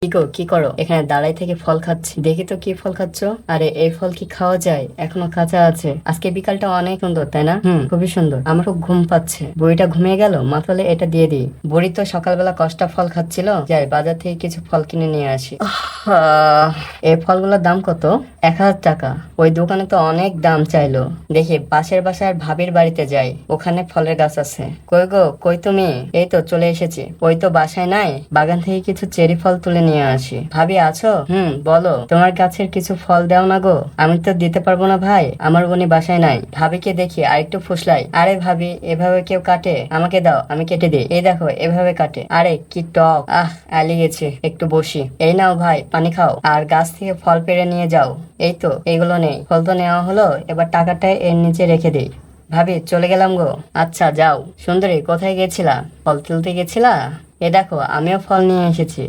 কি গো, কি করো এখানে? দাঁড়াই থেকে ফল খাচ্ছি। দেখি তো কি ফল খাচ্ছ। আরে এই ফল কি খাওয়া যায়? এখনো কাঁচা আছে। আজকে বিকালটা অনেক সুন্দর, তাই না? খুবই সুন্দর। আমার খুব ঘুম পাচ্ছে। বুড়িটা ঘুমিয়ে গেল, মাথালে এটা দিয়ে দিই। বুড়ি তো সকালবেলা কষ্টা ফল খাচ্ছিল। যাই বাজার থেকে কিছু ফল কিনে নিয়ে আসি। এই ফলগুলোর দাম কত? 1000 টাকা। ওই দোকানে তো অনেক দাম চাইলো। দেখি পাশের বাসার ভাবির বাড়িতে যাই, ওখানে ফলের গাছ আছে। কই গো, কই তুমি? এই তো চলে এসেছি। ওই তো বাসায় নাই, বাগান থেকে কিছু চেরি ফল তুলে নিয়ে আসি। ভাবি আছো? বলো, তোমার গাছের কিছু ফল দাও না গো। আমি তো দিতে পারবো না ভাই, আমার বোনি বাসায় নাই। ভাবিকে দেখি আরেকটু ফুসলাই। আরে ভাবি, এভাবে কেউ কাটে? আমাকে দাও, আমি কেটে দিই। এই দেখো, এভাবে কাটে। আরে কি টক! আলি গেছে, একটু বসি। এই নাও ভাই, পানি খাও আর গাছ থেকে ফল পেড়ে নিয়ে যাও। এই তো, এইগুলো নেই। ফল তো নেওয়া হলো, এবার টাকাটা এর নিচে রেখে দিই। ভাবি চলে গেলাম গো। আচ্ছা যাও। সুন্দরী, কোথায় গেছিলা? ফল তুলতে গেছিলা? এ দেখো, আমিও ফল নিয়ে এসেছি।